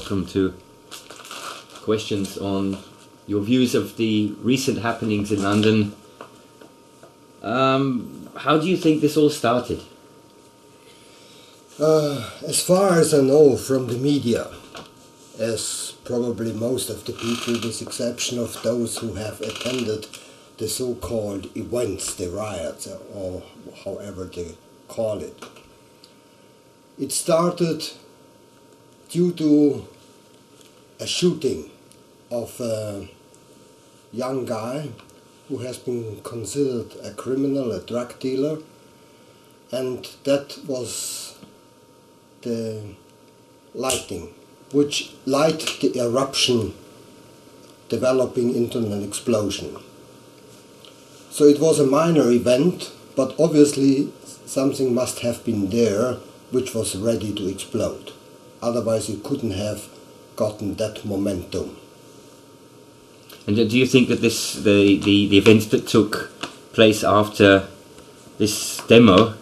welcome to questions on your views of the recent happenings in London. How do you think this all started? As far as I know from the media, as probably most of the people, with exception of those who have attended the so-called events, the riots, or however they call it, it started due to a shooting of a young guy who has been considered a criminal, a drug dealer, and that was the lightning which light the eruption developing into an explosion. So it was a minor event, but obviously something must have been there which was ready to explode. Otherwise it couldn't have gotten that momentum. And do you think that the events that took place after this demo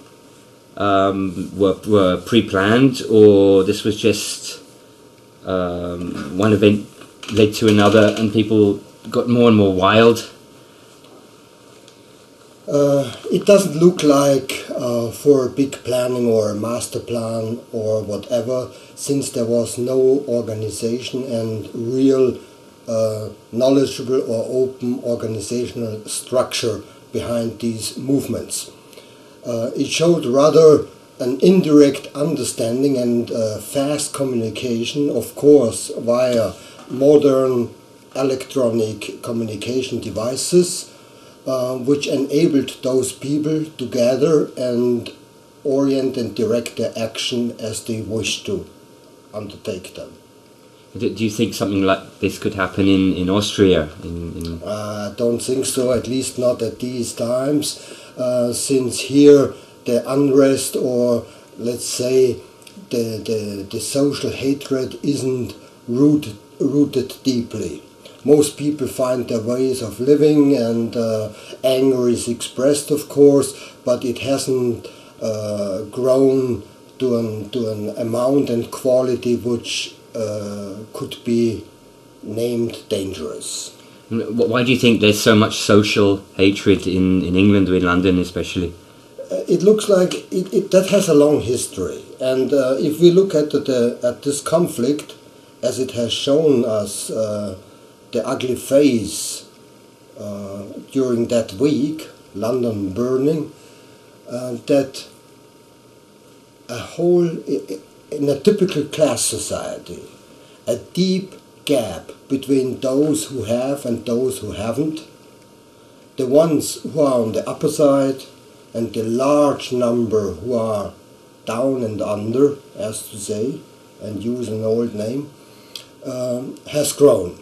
were pre-planned, or this was just one event led to another and people got more and more wild? It doesn't look like for a big planning or a master plan or whatever, since there was no organization and real knowledgeable or open organizational structure behind these movements. It showed rather an indirect understanding and fast communication, of course, via modern electronic communication devices, which enabled those people to gather and orient and direct their action as they wish to undertake them. Do you think something like this could happen in Austria? I don't think so, at least not at these times, since here the unrest, or let's say the social hatred, isn't rooted deeply. Most people find their ways of living, and anger is expressed, of course, but it hasn't grown to an amount and quality which could be named dangerous. Why do you think there's so much social hatred in England, or in London especially? It looks like that has a long history, and if we look at this conflict, as it has shown us the ugly face during that week, London burning, that a whole, in a typical class society, a deep gap between those who have and those who haven't, the ones who are on the upper side and the large number who are down and under, as to say, and use an old name, has grown.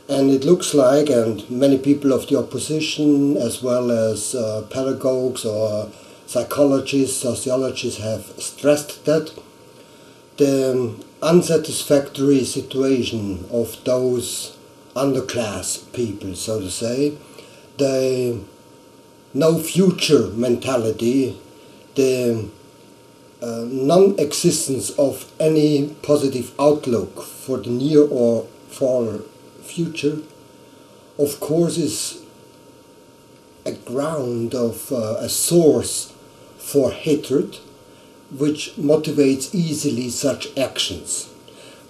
And it looks like, and many people of the opposition, as well as pedagogues or psychologists, sociologists, have stressed that the unsatisfactory situation of those underclass people, so to say, the no future mentality, the non-existence of any positive outlook for the near or far future, of course, is a ground of a source for hatred, which motivates easily such actions.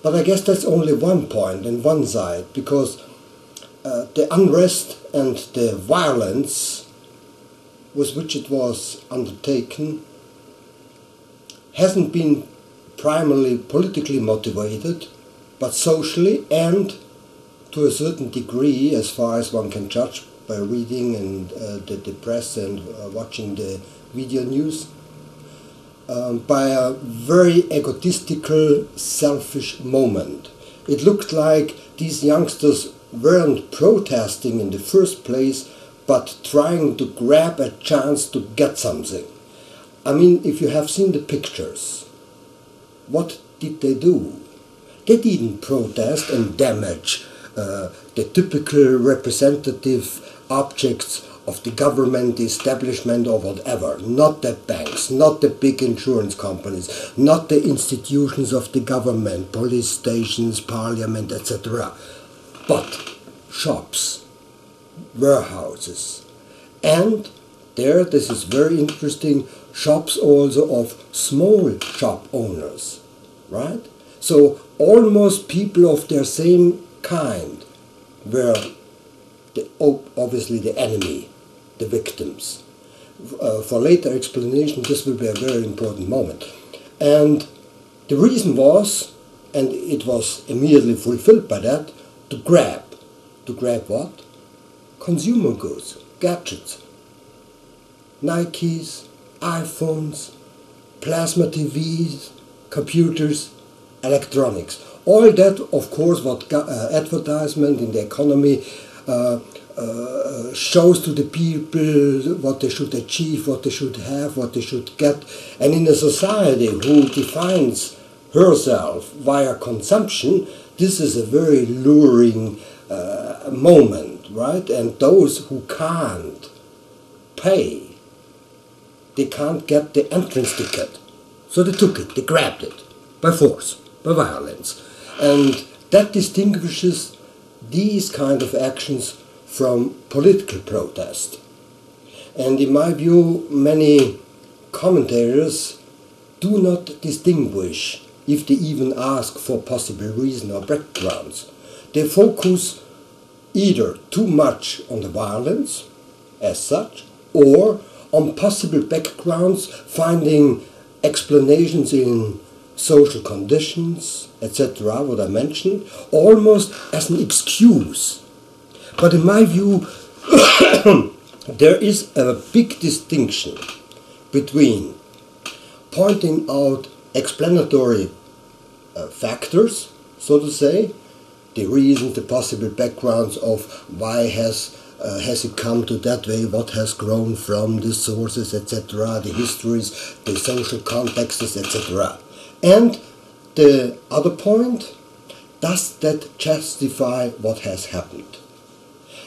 But I guess that's only one point and one side, because the unrest and the violence with which it was undertaken hasn't been primarily politically motivated, but socially, and to a certain degree, as far as one can judge by reading and the press and watching the video news, by a very egotistical, selfish moment. It looked like these youngsters weren't protesting in the first place, but trying to grab a chance to get something. I mean, if you have seen the pictures, what did they do? They didn't protest and damage the typical representative objects of the government, the establishment or whatever, not the banks, not the big insurance companies, not the institutions of the government, police stations, parliament, etc., but shops, warehouses, and there, this is very interesting, shops also of small shop owners, right? So almost people of their same kind were obviously the enemy, the victims. For later explanation, this will be a very important moment. And the reason was, and it was immediately fulfilled by that, to grab. To grab what? Consumer goods, gadgets. Nikes, iPhones, plasma TVs, computers, electronics. All that, of course, what advertisement in the economy shows to the people what they should achieve, what they should have, what they should get. And in a society who defines herself via consumption, this is a very luring moment, right? And those who can't pay, they can't get the entrance ticket. So they took it, they grabbed it, by force, by violence. And that distinguishes these kind of actions from political protest. And in my view, many commentators do not distinguish if they even ask for possible reason or backgrounds. They focus either too much on the violence as such, or on possible backgrounds, finding explanations in social conditions, etc., what I mentioned, almost as an excuse. But in my view, there is a big distinction between pointing out explanatory factors, so to say, the reasons, the possible backgrounds of why has it come to that way, what has grown from the sources, etc., the histories, the social contexts, etc. And the other point, does that justify what has happened?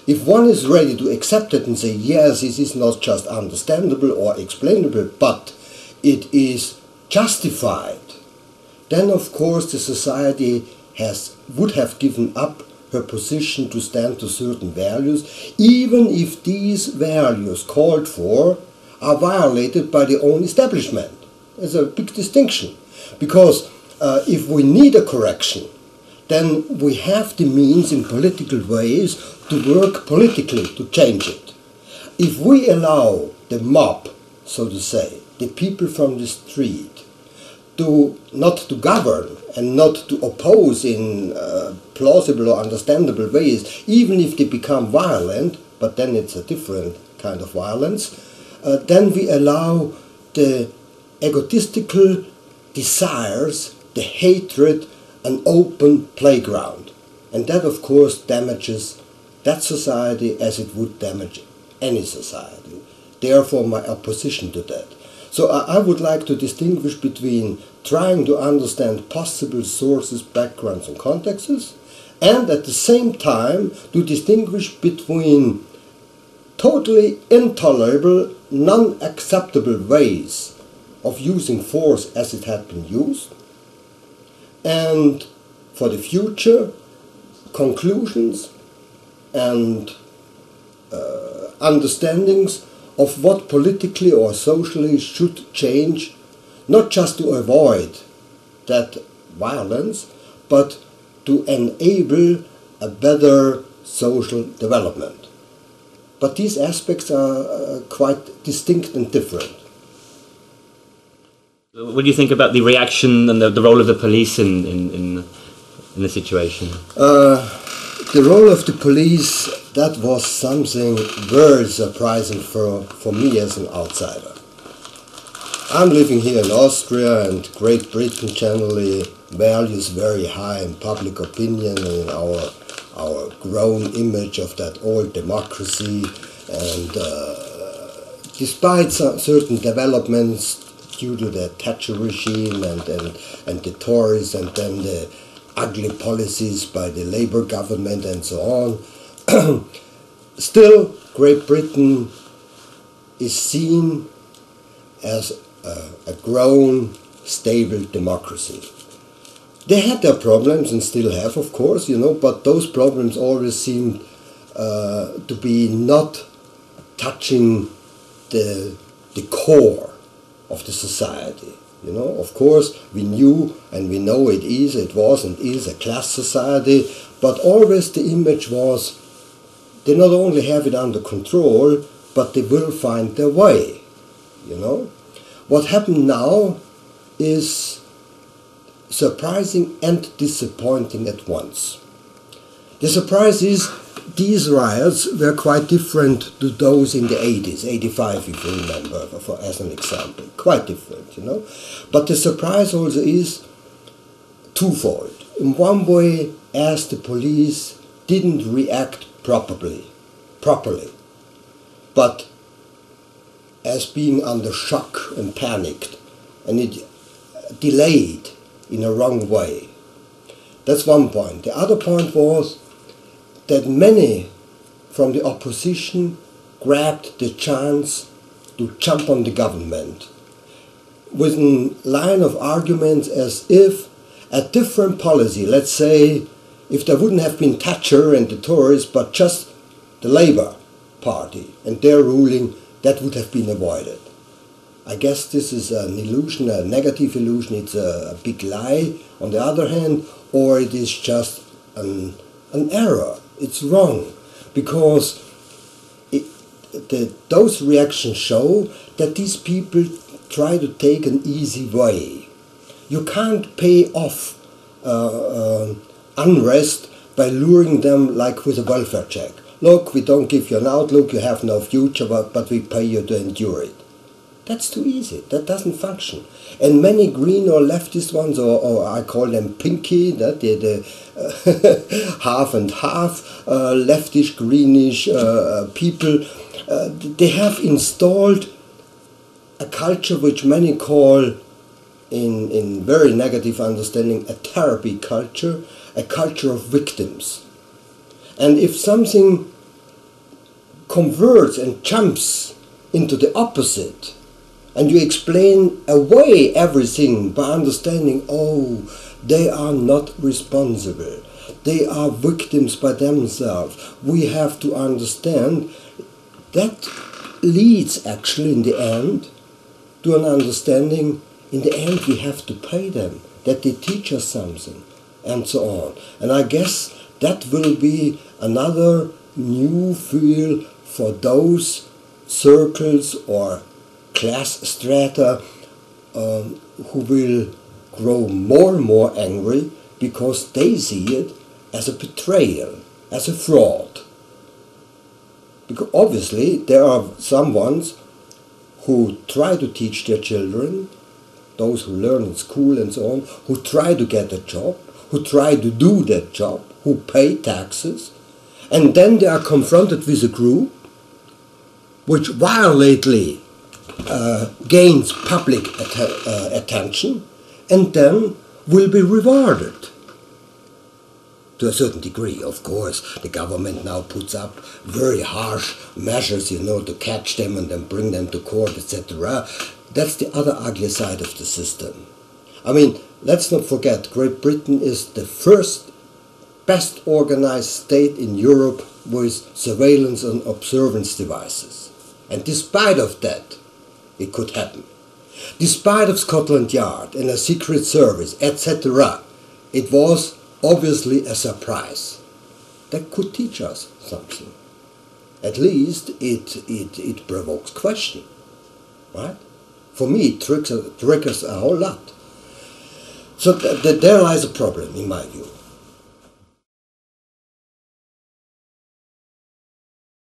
If one is ready to accept it and say, yes, this is not just understandable or explainable, but it is justified, then of course the society would have given up her position to stand to certain values, even if these values called for are violated by the own establishment. There's a big distinction, because if we need a correction, then we have the means in political ways to work politically to change it. If we allow the mob, so to say, the people from the street, not to govern and not to oppose in plausible or understandable ways, even if they become violent, but then it's a different kind of violence, then we allow the egotistical desires, the hatred, an open playground. And that, of course, damages that society as it would damage any society. Therefore, my opposition to that. So I would like to distinguish between trying to understand possible sources, backgrounds and contexts, and at the same time to distinguish between totally intolerable, non-acceptable ways of using force as it had been used, and for the future, conclusions and understandings of what politically or socially should change, not just to avoid that violence, but to enable a better social development. But these aspects are quite distinct and different. What do you think about the reaction and the role of the police in the situation? The role of the police, that was something very surprising for me as an outsider. I'm living here in Austria, and Great Britain generally values very high in public opinion and in our grown image of that old democracy. And despite certain developments due to the Thatcher regime and the Tories, and then the ugly policies by the Labour government and so on, still Great Britain is seen as a grown, stable democracy. They had their problems and still have, of course, you know, but those problems always seemed to be not touching the core of the society. You know, of course, we knew and we know it was and is a class society, but always the image was they not only have it under control, but they will find their way, you know. What happened now is surprising and disappointing at once. The surprise is these riots were quite different to those in the 80s, 85 if you remember, as an example. Quite different, you know. But the surprise also is twofold. In one way, as the police didn't react properly, but as being under shock and panicked, and it delayed in a wrong way. That's one point. The other point was that many from the opposition grabbed the chance to jump on the government with a line of arguments as if a different policy, let's say if there wouldn't have been Thatcher and the Tories, but just the Labour Party and their ruling, that would have been avoided. I guess this is an illusion, a negative illusion, it's a big lie on the other hand, or it is just an error. It's wrong, because those reactions show that these people try to take an easy way. You can't pay off unrest by luring them like with a welfare check. Look, we don't give you an outlook, you have no future, but we pay you to endure it. That's too easy. That doesn't function. And many green or leftist ones, or I call them pinky, that the half and half, leftish, greenish people, they have installed a culture which many call, in very negative understanding, a therapy culture, a culture of victims. And if something converts and jumps into the opposite, and you explain away everything by understanding, oh, they are not responsible, they are victims by themselves, we have to understand, that leads actually in the end to an understanding, in the end we have to pay them, that they teach us something, and so on. And I guess that will be another new field for those circles or class strata who will grow more and more angry because they see it as a betrayal, as a fraud. Because obviously there are some ones who try to teach their children, those who learn in school and so on, who try to get a job, who try to do that job, who pay taxes, and then they are confronted with a group which violently gains public attention and then will be rewarded. To a certain degree, of course, the government now puts up very harsh measures, you know, to catch them and then bring them to court, etc. That's the other ugly side of the system. I mean, let's not forget, Great Britain is the first best organized state in Europe with surveillance and observance devices. And despite of that, it could happen. Despite of Scotland Yard and a secret service, etc., it was obviously a surprise. That could teach us something. At least it provokes question, right? For me, it triggers a whole lot. So there lies a problem, in my view.